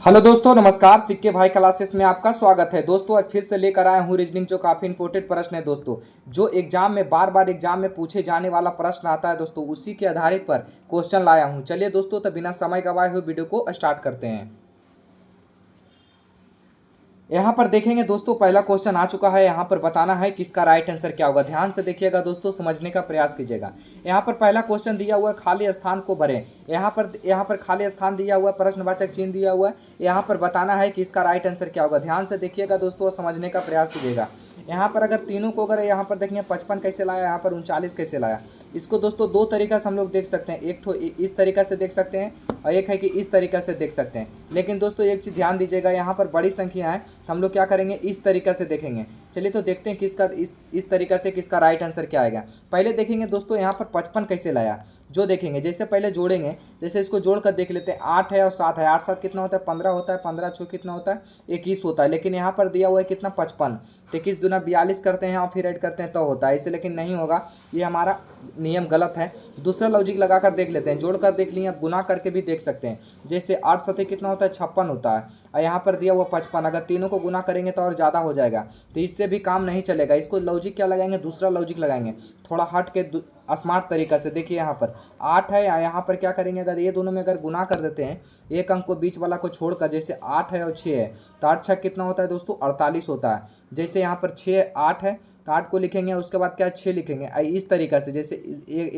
Hello दोस्तों, नमस्कार। सिक्के भाई क्लासेस में आपका स्वागत है। दोस्तों आज फिर से लेकर आया हूँ रीजनिंग, जो काफ़ी इंपॉर्टेंट प्रश्न है दोस्तों, जो एग्जाम में बार बार एग्जाम में पूछे जाने वाला प्रश्न आता है दोस्तों, उसी के आधारित पर क्वेश्चन लाया हूँ। चलिए दोस्तों, तो बिना समय गवाए हुए वीडियो को स्टार्ट करते हैं। यहाँ पर देखेंगे दोस्तों, पहला क्वेश्चन आ चुका है। यहाँ पर बताना है कि इसका राइट आंसर क्या होगा। ध्यान से देखिएगा दोस्तों, समझने का प्रयास कीजिएगा। यहाँ पर पहला क्वेश्चन दिया हुआ है, खाली स्थान को भरें। यहाँ पर खाली स्थान दिया हुआ है, प्रश्नवाचक चिन्ह दिया हुआ है। यहाँ पर बताना है कि इसका राइट आंसर क्या होगा। ध्यान से देखिएगा दोस्तों, समझने का प्रयास कीजिएगा। यहाँ पर अगर तीनों को अगर यहाँ पर देखेंगे 55 कैसे लाया, यहाँ पर 39 कैसे लाया। इसको दोस्तों दो तरीका से हम लोग देख सकते हैं। एक तो इस तरीका से देख सकते हैं और एक है कि इस तरीका से देख सकते हैं। लेकिन दोस्तों एक चीज़ ध्यान दीजिएगा, यहाँ पर बड़ी संख्या है तो हम लोग क्या करेंगे, इस तरीका से देखेंगे। चलिए तो देखते हैं कि इसका इस तरीका से किसका राइट आंसर क्या आएगा। पहले देखेंगे दोस्तों, यहाँ पर 55 कैसे लाया, जो देखेंगे। जैसे पहले जोड़ेंगे, जैसे इसको जोड़ कर देख लेते हैं। 8 है और 7 है, 8 7 कितना होता है, 15 होता है। 15 छः कितना होता है, 21 होता है। लेकिन यहाँ पर दिया हुआ है कितना, 55। तो 21 दूना 42 करते हैं और फिर ऐड करते हैं तो होता है इसे, लेकिन नहीं होगा, ये हमारा नियम गलत है। दूसरा लॉजिक लगा कर देख लेते हैं, जोड़ कर देख लिया, गुना करके भी देख सकते हैं। जैसे 8 7 कितना होता है, 56 होता है और यहाँ पर दिया हुआ 55। अगर तीनों को गुना करेंगे तो और ज़्यादा हो जाएगा, तो इससे भी काम नहीं चलेगा। इसको लॉजिक क्या लगाएंगे, दूसरा लॉजिक लगाएंगे, थोड़ा हट के स्मार्ट तरीका से। देखिए यहाँ पर 8 है, यहाँ पर क्या करेंगे, अगर ये दोनों में अगर गुना कर देते हैं, एक अंक को बीच वाला को छोड़कर, जैसे 8 है और 6 है, तो 8 6 कितना होता है दोस्तों, 48 होता है। जैसे यहाँ पर 6 8 है तो 8 को लिखेंगे, उसके बाद क्या 6 लिखेंगे इस तरीका से, जैसे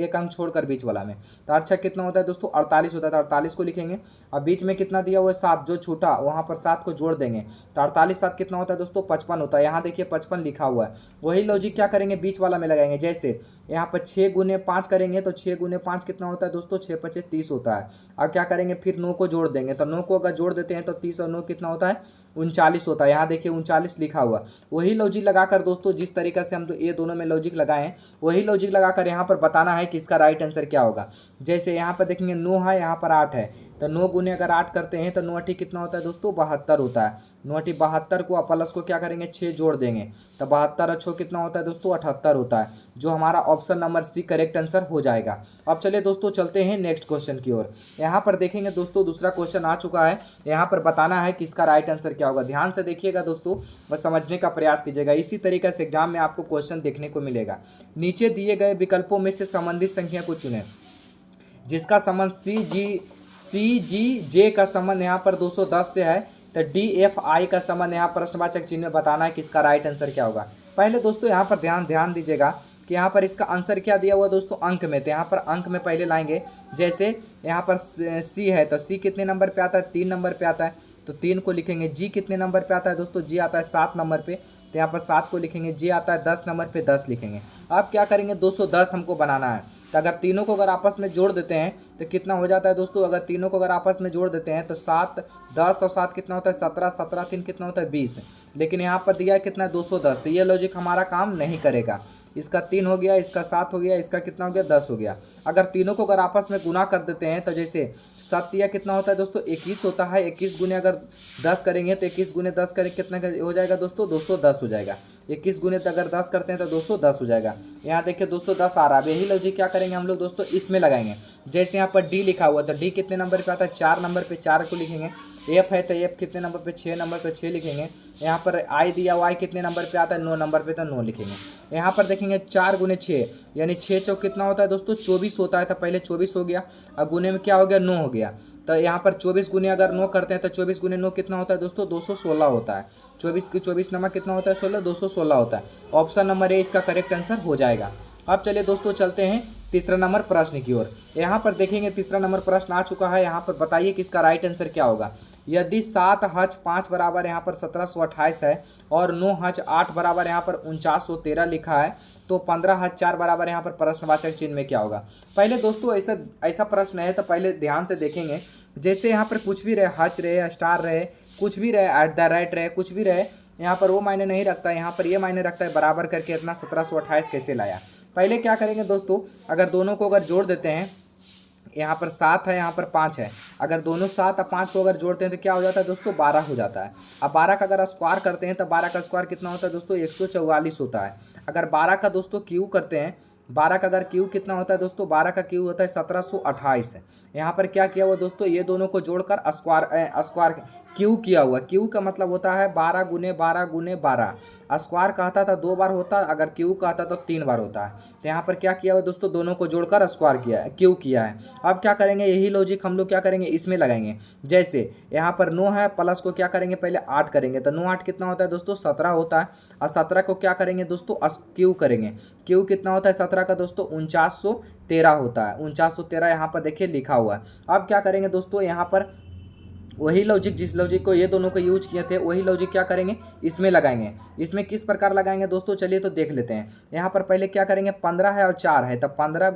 एक अंक छोड़कर बीच वाला में। तो 8 6 कितना होता है दोस्तों, 48 होता है। तो 48 को लिखेंगे और बीच में कितना दिया हुआ है, 7, जो छूटा वहाँ पर 7 को जोड़ देंगे। तो 48 7 कितना होता है दोस्तों, 55 होता है। यहाँ देखिए 55 लिखा हुआ है। वही लॉजिक क्या करेंगे, बीच वाला में लगाएंगे। जैसे यहाँ पर 6 गुने 5 करेंगे तो 6 गुने 5 कितना होता है दोस्तों, 6 5 30 होता है। और क्या करेंगे, फिर 9 को जोड़ देंगे। तो 9 को अगर जोड़ देते हैं तो 30 और 9 कितना होता है, 39 होता है। यहाँ देखिए 39 लिखा हुआ। वही लॉजिक लगाकर दोस्तों, जिस तरीका से हम तो ये दोनों में लॉजिक लगाए हैं, वही लॉजिक लगाकर यहाँ पर बताना है कि इसका राइट आंसर क्या होगा। जैसे यहाँ पर देखेंगे 9 है, यहाँ पर 8 है, तो 9 गुने अगर 8 करते हैं तो 9 8 कितना होता है दोस्तों, 72 होता है। 9 8 72 को प्लस को क्या करेंगे, 6 जोड़ देंगे, तो 72 अच्छो कितना होता है दोस्तों, 78 होता है। जो हमारा option number C correct answer हो जाएगा। अब चलिए दोस्तों चलते हैं नेक्स्ट क्वेश्चन की ओर। यहाँ पर देखेंगे दोस्तों, दूसरा क्वेश्चन आ चुका है। यहाँ पर बताना है कि इसका राइट आंसर क्या होगा। ध्यान से देखिएगा दोस्तों, बस समझने का प्रयास कीजिएगा। इसी तरीके से एग्जाम में आपको क्वेश्चन देखने को मिलेगा। नीचे दिए गए विकल्पों में से संबंधित संख्या को चुनें जिसका संबंध सी जी जे का संबंध यहाँ पर 210 से है। तो डी एफ आई का संबंध यहाँ प्रश्नवाचक चिन्ह में बताना है कि इसका राइट आंसर क्या होगा। पहले दोस्तों यहाँ पर ध्यान दीजिएगा कि यहाँ पर इसका आंसर क्या दिया हुआ है दोस्तों, अंक में। तो यहाँ पर अंक में पहले लाएंगे। जैसे यहाँ पर सी है तो सी कितने नंबर पे आता है, 3 नंबर पे आता है, तो 3 को लिखेंगे। जी कितने नंबर पे आता है दोस्तों, जी आता है 7 नंबर पे, तो यहाँ पर 7 को लिखेंगे। जी आता है 10 नंबर पे, 10 लिखेंगे। अब क्या करेंगे, 210 हमको बनाना है। तो अगर तीनों को अगर आपस में जोड़ देते हैं तो कितना हो जाता है दोस्तों, अगर तीनों को अगर आपस में जोड़ देते हैं तो 7 10 और 7 कितना होता है, 17 17 3 कितना होता है, 20। लेकिन यहाँ पर दिया है कितना है, 210। तो ये लॉजिक हमारा काम नहीं करेगा। इसका 3 हो गया, इसका 7 हो गया, इसका कितना हो गया, 10 हो गया। अगर तीनों को अगर आपस में गुना कर देते हैं तो जैसे 7 या कितना होता है दोस्तों, 21 होता है। 21 गुने अगर 10 करेंगे तो 21 गुने 10 करें कितना हो जाएगा दोस्तों, 210 हो जाएगा। 21 गुने अगर 10 करते हैं तो 210 हो जाएगा। यहाँ देखिए 210 आ रहा है। यही लॉजिक क्या करेंगे हम लोग दोस्तों, इसमें लगाएंगे। जैसे यहाँ पर डी लिखा हुआ, तो डी कितने नंबर पे आता है, 4 नंबर पे, 4 को लिखेंगे। एफ है तो एफ कितने नंबर पे, 6 नंबर पे, 6 लिखेंगे। यहाँ पर आई दिया हुआ, आई कितने नंबर पे आता है, 9 नंबर पे, तो 9 लिखेंगे। यहाँ पर देखेंगे 4 गुने 6 यानी 6 चौक कितना होता है दोस्तों, 24 होता है। तो पहले 24 हो गया, अब गुने में क्या हो गया, 9 हो गया। तो यहाँ पर 24 गुने अगर 9 करते हैं तो 24 गुने 9 कितना होता है दोस्तों, 216 होता है। 24 की 24 नंबर कितना होता है, 16, 216 होता है। ऑप्शन नंबर ए इसका करेक्ट आंसर हो जाएगा। अब चलिए दोस्तों चलते हैं तीसरा नंबर प्रश्न की ओर। यहाँ पर देखेंगे तीसरा नंबर प्रश्न आ चुका है। यहाँ पर बताइए कि इसका राइट आंसर क्या होगा। यदि 7 हज 5 बराबर यहाँ पर 1728 है और 9 हज 8 बराबर यहाँ पर 4913 लिखा है, तो 15 हज 4 बराबर यहाँ पर प्रश्नवाचक चिन्ह में क्या होगा। पहले दोस्तों ऐसा प्रश्न है तो पहले ध्यान से देखेंगे। जैसे यहाँ पर कुछ भी रहे, हज रहे, स्टार रहे, कुछ भी रहे, एट द रेट रहे, कुछ भी रहे, यहाँ पर वो मायने नहीं रखता है। यहाँ पर ये मायने रखता है बराबर करके इतना 1728 कैसे लाया। पहले क्या करेंगे दोस्तों, अगर दोनों को अगर जोड़ देते हैं, यहाँ पर 7 है, यहाँ पर 5 है। अगर दोनों 7 और 5 को अगर जोड़ते हैं तो क्या हो जाता है दोस्तों, 12 हो जाता है। अब 12 का अगर स्क्वायर करते हैं तो 12 का स्क्वायर कितना होता है दोस्तों, 144 होता है। अगर 12 का दोस्तों क्यू करते हैं, 12 का अगर क्यू कितना होता है दोस्तों, 12 का क्यू होता है 1728। यहाँ पर क्या किया हुआ दोस्तों, ये दोनों को जोड़कर स्क्वायर क्यू किया हुआ। क्यू का मतलब होता है 12 गुने 12 गुने 12। स्क्वायर कहता था 2 बार होता, अगर क्यू कहता तो 3 बार होता है। तो यहाँ पर क्या किया हुआ दोस्तों, दोनों को जोड़कर स्क्वायर किया है, क्यू किया है। अब क्या करेंगे, यही लॉजिक हम लोग क्या करेंगे इसमें लगाएंगे। जैसे यहाँ पर 9 है, प्लस को क्या करेंगे पहले 8 करेंगे, तो 9 8 कितना होता है दोस्तों 17 होता है। और 17 को क्या करेंगे दोस्तों क्यू करेंगे। क्यू कितना होता है 17 का दोस्तों 4913 होता है। 4913 यहाँ पर देखिए लिखा हुआ है। अब क्या करेंगे दोस्तों, यहाँ पर वही लॉजिक, जिस लॉजिक को ये दोनों को यूज किए थे, वही लॉजिक क्या करेंगे इसमें लगाएंगे। इसमें किस प्रकार लगाएंगे दोस्तों, चलिए तो देख लेते हैं। यहाँ पर पहले क्या करेंगे, 15 है और 4 है, तो 15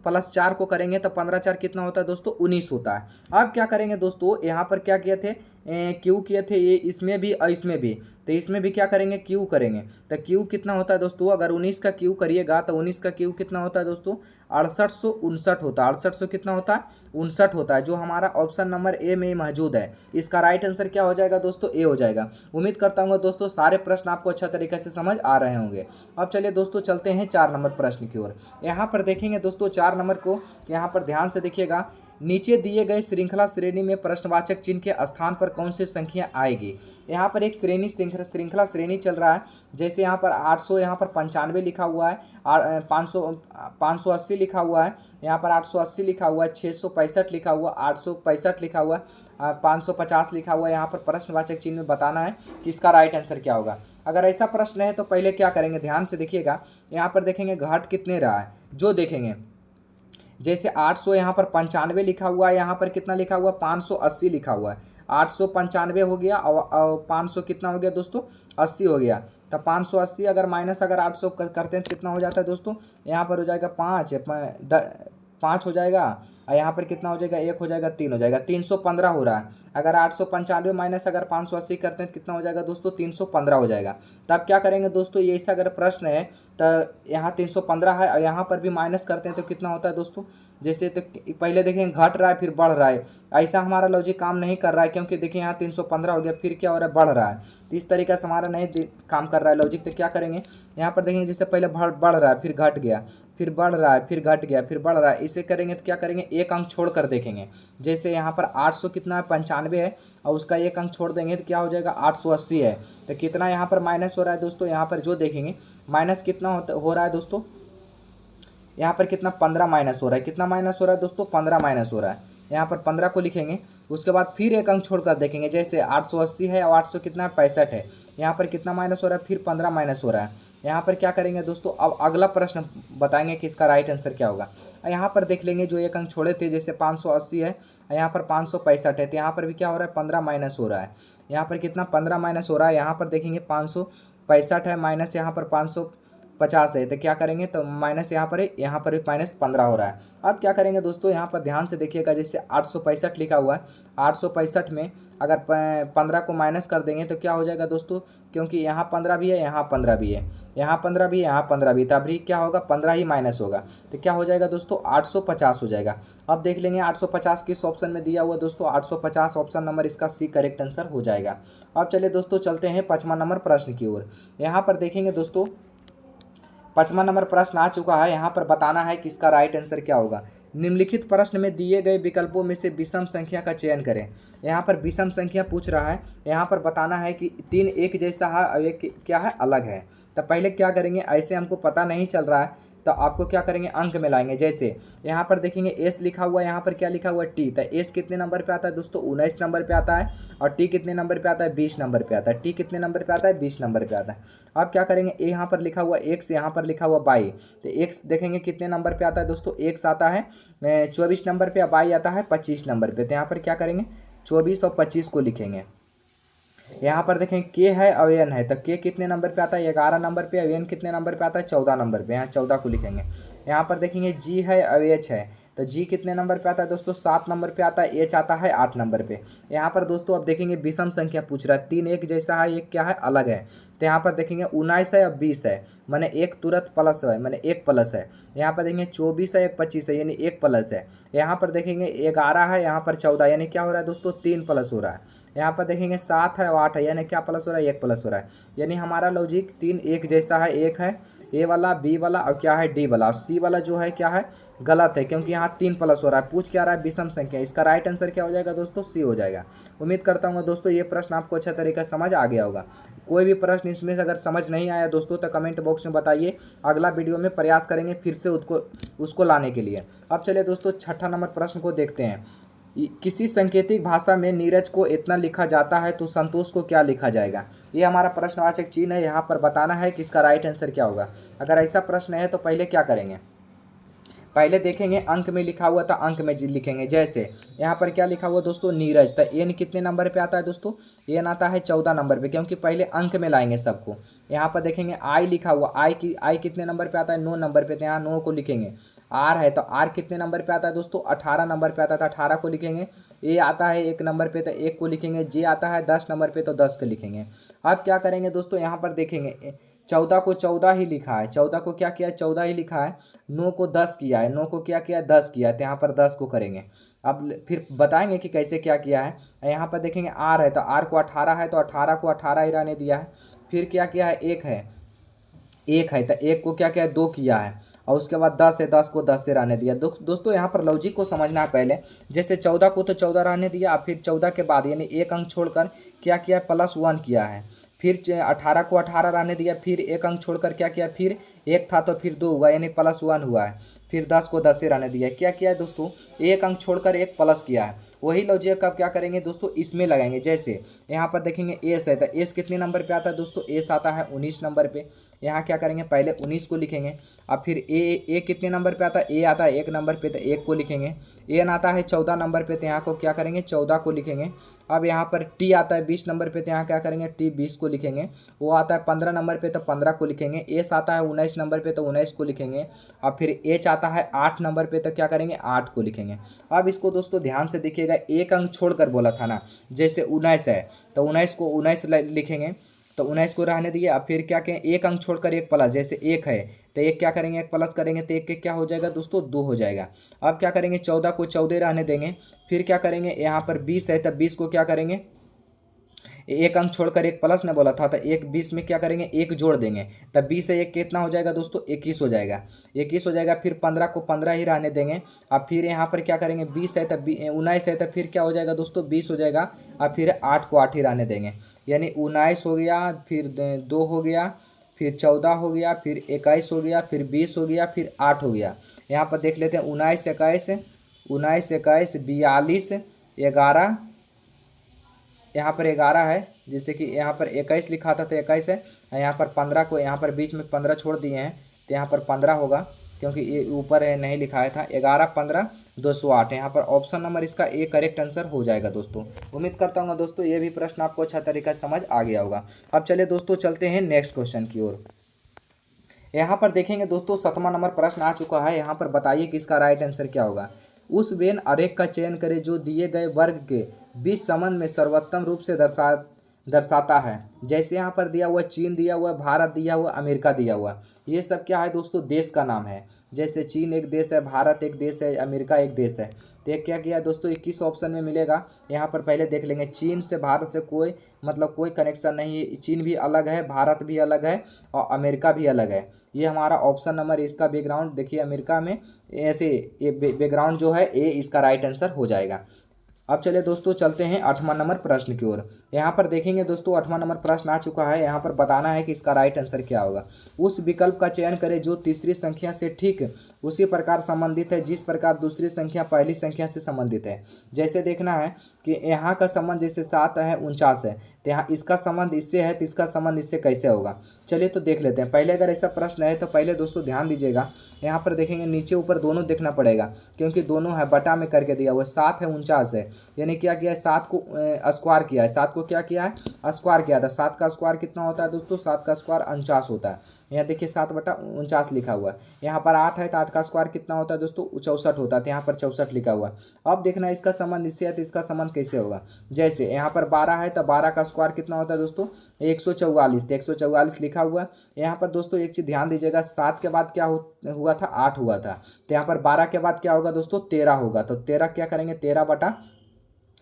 प्लस 4 को करेंगे तो 15 4 कितना होता है दोस्तों 19 होता है। अब क्या करेंगे दोस्तों, यहाँ पर क्या किए थे, क्यू किए थे ये इसमें भी और इसमें भी, तो इसमें भी क्या करेंगे क्यू करेंगे। तो क्यू कितना होता है दोस्तों, अगर 19 का क्यू करिएगा तो 19 का क्यू कितना होता है दोस्तों 6859 होता है। 6800 कितना होता है 59 होता है, जो हमारा ऑप्शन नंबर ए में मौजूद है। इसका राइट आंसर क्या हो जाएगा दोस्तों, ए हो जाएगा। उम्मीद करता हूँ दोस्तों सारे प्रश्न आपको अच्छा तरीके से समझ आ रहे होंगे। अब चलिए दोस्तों चलते हैं 4 नंबर प्रश्न की ओर। यहाँ पर देखेंगे दोस्तों 4 नंबर को, यहाँ पर ध्यान से देखिएगा। नीचे दिए गए श्रृंखला श्रेणी में प्रश्नवाचक चिन्ह के स्थान पर कौन सी संख्या आएगी। यहाँ पर एक श्रृंखला श्रेणी चल रहा है। जैसे यहाँ पर 800, यहाँ पर 95 लिखा हुआ है, 580 लिखा हुआ है, यहाँ पर 880 लिखा हुआ है, 665 लिखा हुआ, 865 लिखा हुआ, 550 लिखा हुआ है। यहाँ पर प्रश्नवाचक चिन्ह में बताना है कि इसका राइट आंसर क्या होगा। अगर ऐसा प्रश्न है तो पहले क्या करेंगे, ध्यान से देखिएगा। यहाँ पर देखेंगे घट कितने रहा है, जो देखेंगे जैसे 800 यहाँ पर 95 लिखा हुआ है, यहाँ पर कितना लिखा हुआ 580 लिखा हुआ है। 895 हो गया और 500 कितना हो गया दोस्तों 80 हो गया। तो 580 अगर माइनस अगर 800 करते हैं तो कितना हो जाता है दोस्तों, यहाँ पर हो जाएगा 5 हो जाएगा, और यहाँ पर कितना हो जाएगा 1 हो जाएगा, 3 हो जाएगा, 315 हो रहा है। अगर 895 माइनस अगर 580 करते हैं तो कितना हो जाएगा दोस्तों 315 हो जाएगा। तब क्या करेंगे दोस्तों, ये ऐसा अगर प्रश्न है तो यहाँ 315 है और यहाँ पर भी माइनस करते हैं तो कितना होता है दोस्तों, जैसे तो पहले देखें घट रहा है फिर बढ़ रहा है, ऐसा हमारा लॉजिक काम नहीं कर रहा है, क्योंकि देखिए यहाँ 315 हो गया फिर क्या हो रहा है बढ़ रहा है। तो इस तरीके से हमारा नहीं काम कर रहा है लॉजिक। तो क्या करेंगे, यहाँ पर देखेंगे जैसे पहले बढ़ रहा है फिर घट गया, फिर बढ़ रहा है फिर घट गया फिर बढ़ रहा है, इसे करेंगे तो क्या करेंगे एक अंक छोड़ कर देखेंगे। जैसे यहाँ पर 800 कितना है 95 है और उसका एक अंक छोड़ देंगे तो क्या हो जाएगा 880 है। तो कितना यहाँ पर माइनस हो रहा है दोस्तों, यहाँ पर जो देखेंगे माइनस कितना हो रहा है दोस्तों, यहाँ पर कितना 15 माइनस हो रहा है। कितना माइनस हो रहा है दोस्तों 15 माइनस हो रहा है। यहाँ पर 15 को लिखेंगे, उसके बाद फिर एक अंक छोड़कर देखेंगे। जैसे 880 है और 800 कितना 65 है, यहाँ पर कितना माइनस हो रहा है फिर 15 माइनस हो रहा है। यहाँ पर क्या करेंगे दोस्तों, अब अगला प्रश्न बताएंगे कि इसका राइट आंसर क्या होगा। यहाँ पर देख लेंगे जो एक अंक छोड़े थे, जैसे 580 है यहाँ पर 565 है, तो यहाँ पर भी क्या हो रहा है 15 माइनस हो रहा है। यहाँ पर कितना 15 माइनस हो रहा है, यहाँ पर देखेंगे 565 है माइनस यहाँ पर 550 है, तो क्या करेंगे तो माइनस यहाँ पर है, यहाँ पर भी माइनस 15 हो रहा है। अब क्या करेंगे दोस्तों, यहाँ पर ध्यान से देखिएगा, जैसे 865 लिखा हुआ है, 865 में अगर 15 को माइनस कर देंगे तो क्या हो जाएगा दोस्तों, क्योंकि यहाँ 15 भी है यहाँ 15 भी है, यहाँ 15 भी है यहाँ 15 भी, तब भी क्या होगा 15 ही माइनस होगा, तो क्या हो जाएगा दोस्तों 850 हो जाएगा। अब देख लेंगे 850 किस ऑप्शन में दिया हुआ दोस्तों, 850 ऑप्शन नंबर इसका सी करेक्ट आंसर हो जाएगा। अब चलिए दोस्तों चलते हैं 5वां नंबर प्रश्न की ओर। यहाँ पर देखेंगे दोस्तों 5वां नंबर प्रश्न आ चुका है। यहाँ पर बताना है कि इसका राइट आंसर क्या होगा। निम्नलिखित प्रश्न में दिए गए विकल्पों में से विषम संख्या का चयन करें। यहाँ पर विषम संख्या पूछ रहा है, यहाँ पर बताना है कि 3 एक जैसा है और एक क्या है अलग है। तो पहले क्या करेंगे, ऐसे हमको पता नहीं चल रहा है तो आपको क्या करेंगे अंक में लाएंगे। जैसे यहाँ पर देखेंगे एस लिखा हुआ है, यहाँ पर क्या लिखा हुआ है टी, तो एस कितने नंबर पे आता है दोस्तों 19 नंबर पे आता है, और टी कितने नंबर पे आता है 20 नंबर पे आता है। टी कितने नंबर पे आता है 20 नंबर पे आता है। अब क्या करेंगे, ए यहाँ पर लिखा हुआ एक्स, यहाँ पर लिखा हुआ बाई, तो एक्स देखेंगे कितने नंबर पे आता है दोस्तों, एक्स आता है 24 नंबर पे, बाई आता है 25 नंबर पे। तो यहाँ पर क्या करेंगे 24 और 25 को लिखेंगे। यहाँ पर देखें के है और एन है, तो के कितने नंबर पे आता है 11 नंबर पे, और एन कितने नंबर पे आता है 14 नंबर पे, यहाँ 14 को लिखेंगे। यहाँ पर देखेंगे जी है और एच है, तो जी कितने नंबर पे आता है दोस्तों 7 नंबर पे आता है, एच आता है 8 नंबर पे। यहाँ पर दोस्तों अब देखेंगे विषम संख्या पूछ रहा है, 3 एक जैसा है एक क्या है अलग है। तो यहाँ पर देखेंगे 19 है और 20 है, मैंने एक तुरंत प्लस है, मैंने एक प्लस है। यहाँ पर देखेंगे 24 है एक 25 है, यानी एक प्लस है। यहाँ पर देखेंगे 11 है, यहाँ पर 14, यानी क्या हो रहा है दोस्तों 3 प्लस हो रहा है। यहाँ पर देखेंगे 7 है और 8 है, यानी क्या प्लस हो रहा है 1 प्लस हो रहा है। यानी हमारा लॉजिक 3 एक जैसा है, एक है ए वाला, बी वाला और क्या है डी वाला, और सी वाला जो है क्या है गलत है, क्योंकि यहाँ 3 प्लस हो रहा है। पूछ क्या रहा है विषम संख्या, इसका राइट आंसर क्या हो जाएगा दोस्तों, सी हो जाएगा। उम्मीद करता हूँ दोस्तों ये प्रश्न आपको अच्छा तरीके से समझ आ गया होगा। कोई भी प्रश्न इसमें से अगर समझ नहीं आया दोस्तों तो कमेंट बॉक्स में बताइए, अगला वीडियो में प्रयास करेंगे फिर से उसको लाने के लिए। अब चलिए दोस्तों छठा नंबर प्रश्न को देखते हैं। किसी सांकेतिक भाषा में नीरज को इतना लिखा जाता है तो संतोष को क्या लिखा जाएगा। ये हमारा प्रश्नवाचक चिन्ह है, यहाँ पर बताना है कि इसका राइट आंसर क्या होगा। अगर ऐसा प्रश्न है तो पहले क्या करेंगे, पहले देखेंगे अंक में लिखा हुआ था, अंक में लिखेंगे। जैसे यहाँ पर क्या लिखा हुआ दोस्तों नीरज, तो एन कितने नंबर पे आता है दोस्तों, एन आता है 14 नंबर पे, क्योंकि पहले अंक में लाएंगे सबको। यहाँ पर देखेंगे आई लिखा हुआ, आई कितने नंबर पे आता है, 9 नंबर पे, तो यहाँ 9 को लिखेंगे। आर है तो आर कितने नंबर पे आता है दोस्तों, 18 नंबर पे आता था, 18 को लिखेंगे। ए आता है 1 नंबर पे तो 1 को लिखेंगे। जे आता है 10 नंबर पे तो 10 को लिखेंगे। अब क्या करेंगे दोस्तों, यहाँ पर देखेंगे 14 को 14 ही लिखा है, 14 को क्या किया है 14 ही लिखा है। 9 को 10 किया है, 9 को क्या किया है 10 किया है, तो यहाँ पर 10 को करेंगे। अब फिर बताएंगे कि कैसे क्या किया है। यहाँ पर देखेंगे आर है तो आर को 18 है तो 18 को 18 ही रहने दिया है। फिर क्या किया है, एक है तो एक को क्या किया है 2 किया है, और उसके बाद 10 है, 10 को 10 से रहने दिया। दोस्तों यहाँ पर लॉजिक को समझना है पहले। जैसे 14 को तो 14 रहने दिया, अब फिर 14 के बाद यानी एक अंक छोड़कर क्या किया है +1 किया है। फिर 18 को 18 रहने दिया, फिर एक अंक छोड़कर क्या किया, फिर एक था तो फिर 2 हुआ यानी +1 हुआ है। फिर 10 को 10 से रहने दिया। क्या किया है दोस्तों, एक अंक छोड़कर एक प्लस किया है। वही लॉजिक अब क्या करेंगे दोस्तों, इसमें लगाएंगे। जैसे यहाँ पर देखेंगे एस है तो एस कितने नंबर पे आता है दोस्तों, एस आता है 19 नंबर पे। यहाँ क्या करेंगे, पहले 19 को लिखेंगे। अब फिर ए कितने नंबर पे आता है, ए आता है 1 नंबर पे तो 1 को लिखेंगे। एन आता है 14 नंबर पे तो यहाँ को क्या करेंगे 14 को लिखेंगे। अब यहाँ पर टी आता है 20 नंबर पे तो यहाँ क्या करेंगे टी 20 को लिखेंगे। वो आता है 15 नंबर पे तो 15 को लिखेंगे। एस आता है 19 नंबर पे तो 19 को लिखेंगे। अब फिर एच आता है 8 नंबर पे तो क्या करेंगे 8 को लिखेंगे। अब इसको दोस्तों ध्यान से देखिएगा, एक अंक छोड़कर बोला था ना, जैसे 19 है तो 19 को 19 लिखेंगे तो 19 को रहने दिए। अब फिर क्या कहें, एक अंक छोड़कर एक प्लस, जैसे 1 है तो एक क्या करेंगे एक प्लस करेंगे तो एक क्या हो जाएगा दोस्तों 2 हो जाएगा। अब क्या करेंगे 14 को 14 रहने देंगे। फिर क्या करेंगे, यहाँ पर 20 है तो 20 को क्या करेंगे, एक अंक छोड़कर एक प्लस ने बोला था तो एक 20 में क्या करेंगे एक जोड़ देंगे, तब 20 से एक कितना हो जाएगा दोस्तों 21 हो जाएगा, 21 हो जाएगा। फिर 15 को 15 ही रहने देंगे। अब फिर यहाँ पर क्या करेंगे 20 है तो 19 है तो फिर क्या हो जाएगा दोस्तों 20 हो जाएगा। अब फिर 8 को 8 ही रहने देंगे, यानी 19 हो गया, फिर 2 हो गया, फिर 14 हो गया, फिर 21 हो गया, फिर 20 हो गया, फिर 8 हो गया। यहाँ पर देख लेते हैं 19 21 42 11, यहाँ पर 11 है, जैसे कि यहाँ पर 21 लिखा था तो 21 है। यहाँ पर 15 को यहाँ पर बीच में 15 छोड़ दिए हैं तो यहाँ पर 15 होगा, क्योंकि ये ऊपर है नहीं लिखाया था। 11 15 208, यहाँ पर ऑप्शन नंबर इसका ए करेक्ट आंसर हो जाएगा दोस्तों। उम्मीद करता हूँ दोस्तों ये भी प्रश्न आपको अच्छा तरीका से समझ आ गया होगा। अब चलिए दोस्तों चलते हैं नेक्स्ट क्वेश्चन की ओर। यहाँ पर देखेंगे दोस्तों 7वां नंबर प्रश्न आ चुका है। यहाँ पर बताइए कि इसका राइट आंसर क्या होगा। उस वेन आरेख का चयन करें जो दिए गए वर्ग के बीच संबंध में सर्वोत्तम रूप से दर्शाता है। जैसे यहाँ पर दिया हुआ चीन दिया हुआ, भारत दिया हुआ, अमेरिका दिया हुआ, ये सब क्या है दोस्तों देश का नाम है। जैसे चीन एक देश है, भारत एक देश है, अमेरिका एक देश है। तो ये क्या किया दोस्तों 21 ऑप्शन में मिलेगा। यहाँ पर पहले देख लेंगे, चीन से भारत से कोई कनेक्शन नहीं है। चीन भी अलग है, भारत भी अलग है और अमेरिका भी अलग है। ये हमारा ऑप्शन नंबर, इसका बैकग्राउंड देखिए अमेरिका में ऐसे ये बैकग्राउंड जो है ए इसका राइट आंसर हो जाएगा। अब चलिए दोस्तों चलते हैं 8वां नंबर प्रश्न की ओर। यहाँ पर देखेंगे दोस्तों 8वां नंबर प्रश्न आ चुका है। यहाँ पर बताना है कि इसका राइट आंसर क्या होगा। उस विकल्प का चयन करें जो तीसरी संख्या से ठीक उसी प्रकार संबंधित है जिस प्रकार दूसरी संख्या पहली संख्या से संबंधित है। जैसे देखना है कि यहाँ का संबंध जैसे 7 है 49 है, तो यहाँ इसका संबंध इससे है तो इसका संबंध इससे कैसे होगा। चलिए तो देख लेते हैं। पहले अगर ऐसा प्रश्न है तो पहले दोस्तों ध्यान दीजिएगा, यहाँ पर देखेंगे नीचे ऊपर दोनों देखना पड़ेगा, क्योंकि दोनों है बटा में करके दिया हुआ। 7 है 49 है, यानी क्या किया है 7 को स्क्वायर किया है। 7 को क्या किया है स्क्वायर किया था। 7 का स्क्वायर कितना होता है दोस्तों, 7 का स्क्वायर 49 होता है। यहाँ देखिए 7/49 लिखा हुआ है। यहाँ पर 8 है तो 8 का स्क्वायर कितना होता है दोस्तों 64 होता है, तो यहाँ पर 64 लिखा हुआ है। अब देखना है इसका संबंध इससे है तो इसका संबंध कैसे होगा। जैसे यहाँ पर 12 है तो 12 का स्क्वायर कितना होता है दोस्तों 144, तो 144 लिखा हुआ है। यहाँ पर दोस्तों एक चीज़ ध्यान दीजिएगा, 7 के बाद क्या हुआ था 8 हुआ था, तो यहाँ पर 12 के बाद क्या होगा दोस्तों 13 होगा। तो 13 क्या करेंगे 13 बटा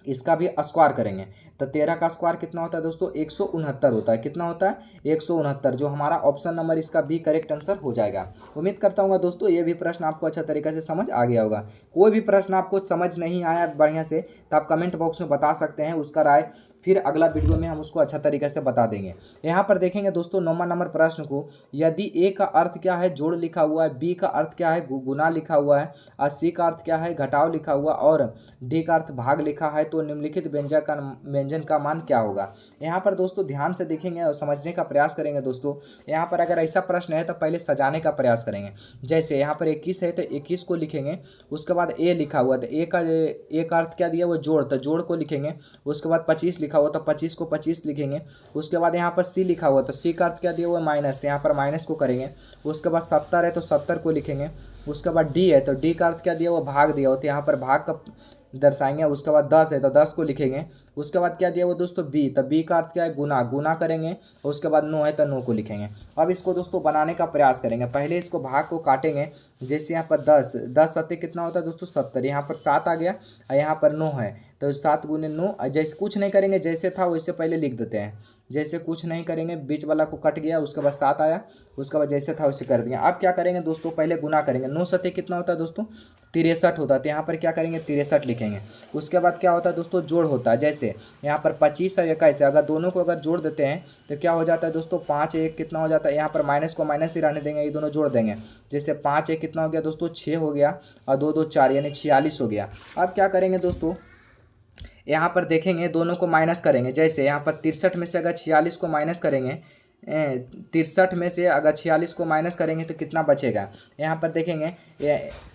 इसका भी स्क्वायर करेंगे, तो तो 13 का स्क्वायर कितना होता है दोस्तों 169 होता है। कितना होता है 169, जो हमारा ऑप्शन नंबर इसका बी करेक्ट आंसर हो जाएगा। उम्मीद करता हूँ दोस्तों ये भी प्रश्न आपको अच्छा तरीके से समझ आ गया होगा। कोई भी प्रश्न आपको समझ नहीं आया बढ़िया से तो आप कमेंट बॉक्स में बता सकते हैं, उसका राय फिर अगला वीडियो में हम उसको अच्छा तरीके से बता देंगे। यहाँ पर देखेंगे दोस्तों 9वां नंबर प्रश्न को, यदि ए का अर्थ क्या है जोड़ लिखा हुआ है, बी का अर्थ क्या है गुना लिखा हुआ है, और सी का अर्थ क्या है घटाव लिखा हुआ और डी का अर्थ भाग लिखा है, तो निम्नलिखित व्यंजन का मान क्या होगा। यहाँ पर दोस्तों ध्यान से देखेंगे और समझने का प्रयास करेंगे दोस्तों। यहाँ पर अगर ऐसा प्रश्न है तो पहले सजाने का प्रयास करेंगे। जैसे यहाँ पर 21 है तो 21 को लिखेंगे, उसके बाद ए लिखा हुआ तो ए का अर्थ क्या दिया वो जोड़, तो जोड़ को लिखेंगे। उसके बाद 25 लिखा हुआ तो 25 को 25 लिखेंगे। उसके बाद यहाँ पर सी लिखा हुआ तो सी का अर्थ क्या दिया हुआ है माइनस, तो यहाँ पर माइनस को करेंगे। उसके बाद 70 है तो 70 को लिखेंगे। उसके बाद डी है तो डी का अर्थ क्या दिया हुआ भाग दिया हो, तो यहाँ पर भाग का दर्शाएंगे। उसके बाद 10 है तो 10 को लिखेंगे। उसके बाद क्या दिया वो दोस्तों बी, तो बी का अर्थ क्या है गुना करेंगे। उसके बाद 9 है तो 9 को लिखेंगे। अब इसको दोस्तों बनाने का प्रयास करेंगे। पहले इसको भाग को काटेंगे। जैसे यहाँ पर 10 सत्ते कितना होता है दोस्तों 70, यहाँ पर 7 आ गया और यहाँ पर 9 है तो 7 गुने 9। जैसे कुछ नहीं करेंगे, जैसे था वैसे पहले लिख देते हैं। जैसे कुछ नहीं करेंगे, बीच वाला को कट गया, उसके बाद 7 आया, उसके बाद जैसे था वैसे कर दिया। अब क्या करेंगे दोस्तों पहले गुना करेंगे। 9 सत्ते कितना होता है दोस्तों 63 होता है, तो यहाँ पर क्या करेंगे 63 लिखेंगे। उसके बाद क्या होता है दोस्तों जोड़ होता है। जैसे यहाँ पर 25 और 21 है, अगर दोनों को अगर जोड़ देते हैं तो क्या हो जाता है दोस्तों 5 1 कितना हो जाता है, यहाँ पर माइनस को माइनस ही रहने देंगे, ये दोनों जोड़ देंगे। जैसे 5 1 कितना हो गया दोस्तों 6 हो गया और 2 2 4 यानी 46 हो गया। अब क्या करेंगे दोस्तों यहाँ पर देखेंगे दोनों को माइनस करेंगे। जैसे यहाँ पर 63 में से अगर 46 को माइनस करेंगे, 63 में से अगर 46 को माइनस करेंगे तो कितना बचेगा। यहाँ पर देखेंगे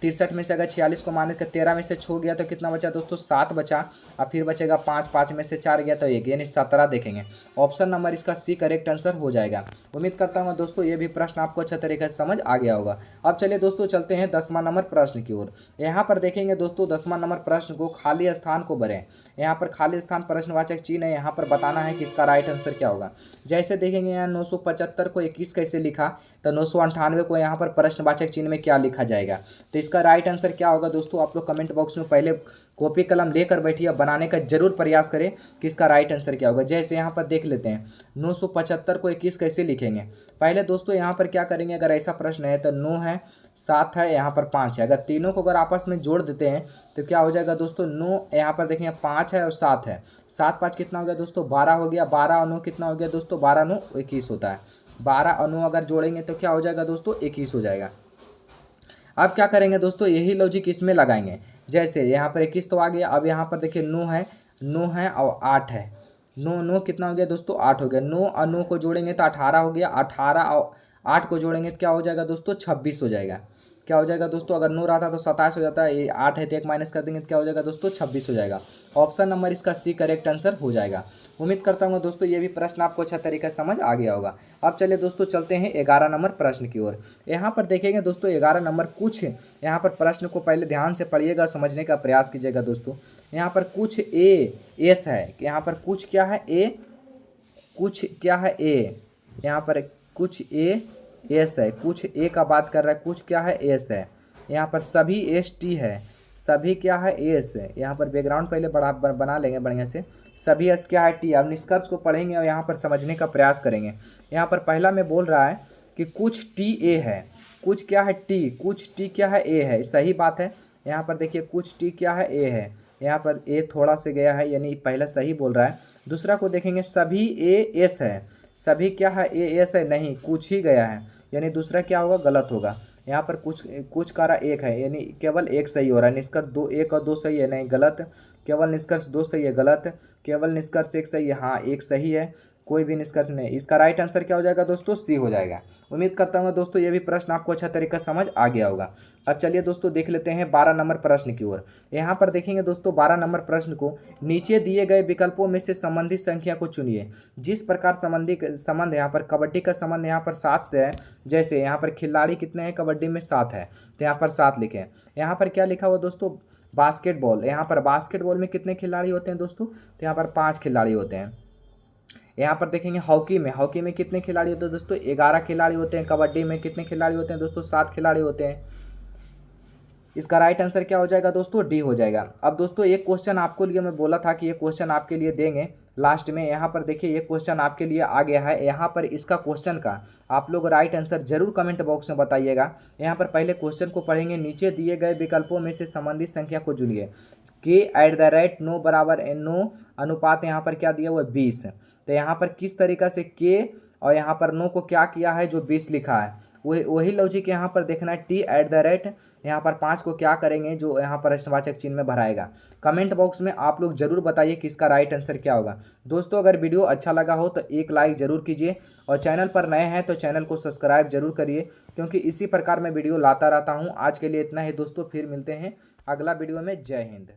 63 में से अगर 46 को माइनस कर 13 में से छो गया तो कितना बचा दोस्तों 7 बचा, और फिर बचेगा 5 में से 4 गया तो 1 यानी 17 देखेंगे। ऑप्शन नंबर इसका सी करेक्ट आंसर हो जाएगा। उम्मीद करता हूँ दोस्तों ये भी प्रश्न आपको अच्छा तरीके से समझ आ गया होगा। अब चलिए दोस्तों चलते हैं 10वां नंबर प्रश्न की ओर। यहाँ पर देखेंगे दोस्तों 10वां नंबर प्रश्न को खाली स्थान को भरें। यहाँ पर खाली स्थान प्रश्नवाचक चिन्ह है, यहाँ पर बताना है कि इसका राइट आंसर क्या होगा। जैसे देखेंगे यहाँ 975 को 21 कैसे लिखा, तो 998 को यहाँ पर प्रश्नवाचक चिन्ह में क्या लिखा जाएगा। तो इसका राइट आंसर क्या होगा दोस्तों आप लोग कमेंट बॉक्स में पहले कॉपी कलम लेकर बैठिए, बनाने का जरूर प्रयास करें कि इसका राइट आंसर क्या होगा। जैसे यहाँ पर देख लेते हैं 975 को 21 कैसे लिखेंगे। पहले दोस्तों यहाँ पर क्या करेंगे, अगर ऐसा प्रश्न है तो 9 है 7 है यहाँ पर 5 है, अगर तीनों को अगर आपस में जोड़ देते हैं तो क्या हो जाएगा दोस्तों 9 यहाँ पर देखेंगे 5 है और 7 है, 7 5 कितना हो गया दोस्तों 12 हो गया, 12 और 9 कितना हो गया दोस्तों 12 9 21 होता है। 12 और 9 अगर जोड़ेंगे तो क्या हो जाएगा दोस्तों 21 हो जाएगा। अब क्या करेंगे दोस्तों यही लॉजिक इसमें लगाएंगे। जैसे यहाँ पर 21 तो आ गया, अब यहाँ पर देखिए 9 है और 8 है, 9 कितना हो गया दोस्तों 8 हो गया। 9 और 9 को जोड़ेंगे तो 18 हो गया, 18 और 8 को जोड़ेंगे तो क्या हो जाएगा दोस्तों 26 हो जाएगा। क्या हो जाएगा दोस्तों अगर 9 रहता तो 27 हो जाता है, ये 8 है तो 1 माइनस कर देंगे तो क्या हो जाएगा दोस्तों 26 हो जाएगा। ऑप्शन नंबर इसका सी करेक्ट आंसर हो जाएगा। उम्मीद करता हूँ दोस्तों ये भी प्रश्न आपको अच्छा तरीका समझ आ गया होगा। अब चलिए दोस्तों चलते हैं 11 नंबर प्रश्न की ओर। यहाँ पर देखेंगे दोस्तों 11 नंबर कुछ यहाँ पर प्रश्न को पहले ध्यान से पढ़िएगा, समझने का प्रयास कीजिएगा दोस्तों। यहाँ पर कुछ एस है, यहाँ पर कुछ क्या है ए, कुछ क्या है ए, यहाँ पर कुछ एस है, कुछ ए का बात कर रहा है, कुछ क्या है एस है। यहाँ पर सभी एस टी है, सभी क्या है एस है। यहाँ पर बैकग्राउंड पहले बना लेंगे बढ़िया से। सभी एस क्या है टी। अब निष्कर्ष को पढ़ेंगे और यहाँ पर समझने का प्रयास करेंगे। यहाँ पर पहला में बोल रहा है कि कुछ टी ए है, कुछ क्या है टी, कुछ टी क्या है ए है, सही बात है। यहाँ पर देखिए कुछ टी क्या है ए है, यहाँ पर ए थोड़ा से गया है यानी पहला सही बोल रहा है। दूसरा को देखेंगे सभी ए एस है, सभी क्या है ए एस है, नहीं कुछ ही गया है यानी दूसरा क्या होगा गलत होगा। यहाँ पर कुछ कारा एक है यानी केवल एक सही हो रहा है। निष्कर्ष 2 1 और 2 सही है, नहीं गलत। केवल निष्कर्ष 2 सही है, गलत। केवल निष्कर्ष 1 सही है, हाँ 1 सही है, कोई भी निष्कर्ष नहीं। इसका राइट आंसर क्या हो जाएगा दोस्तों सी हो जाएगा। उम्मीद करता हूँ दोस्तों ये भी प्रश्न आपको अच्छा तरीका समझ आ गया होगा। अब चलिए दोस्तों देख लेते हैं 12 नंबर प्रश्न की ओर। यहाँ पर देखेंगे दोस्तों 12 नंबर प्रश्न को, नीचे दिए गए विकल्पों में से संबंधित संख्या को चुनिए। जिस प्रकार संबंध यहाँ पर कबड्डी का संबंध यहाँ पर 7 से है। जैसे यहाँ पर खिलाड़ी कितने हैं कबड्डी में 7 है तो यहाँ पर 7 लिखें। यहाँ पर क्या लिखा हुआ दोस्तों बास्केटबॉल, यहाँ पर बास्केटबॉल में कितने खिलाड़ी होते हैं दोस्तों, तो यहाँ पर 5 खिलाड़ी होते हैं। यहाँ पर देखेंगे हॉकी में कितने खिलाड़ी होते हैं दोस्तों 11 खिलाड़ी होते हैं। कबड्डी में कितने खिलाड़ी होते हैं दोस्तों 7 खिलाड़ी होते हैं। इसका राइट आंसर क्या हो जाएगा दोस्तों डी हो जाएगा। अब दोस्तों एक क्वेश्चन आपको लिए मैं बोला था कि ये क्वेश्चन आपके लिए देंगे, लास्ट में। यहाँ पर देखिए ये क्वेश्चन आपके लिए आ गया है। यहाँ पर इसका क्वेश्चन का आप लोग राइट आंसर जरूर कमेंट बॉक्स में बताइएगा। यहाँ पर पहले क्वेश्चन को पढ़ेंगे। नीचे दिए गए विकल्पों में से संबंधित संख्या को चुनिए। k@नो बराबर नो अनुपात यहाँ पर क्या दिया हुआ है 20। तो यहाँ पर किस तरीका से k और यहाँ पर नो को क्या किया है जो 20 लिखा है, वही लॉजिक यहाँ पर देखना है। t@ यहाँ पर 5 को क्या करेंगे जो यहाँ पर प्रश्नवाचक चिन्ह में भराएगा। कमेंट बॉक्स में आप लोग जरूर बताइए कि इसका राइट आंसर क्या होगा। दोस्तों अगर वीडियो अच्छा लगा हो तो एक लाइक जरूर कीजिए और चैनल पर नए हैं तो चैनल को सब्सक्राइब जरूर करिए, क्योंकि इसी प्रकार मैं वीडियो लाता रहता हूँ। आज के लिए इतना ही दोस्तों, फिर मिलते हैं अगला वीडियो में। जय हिंद।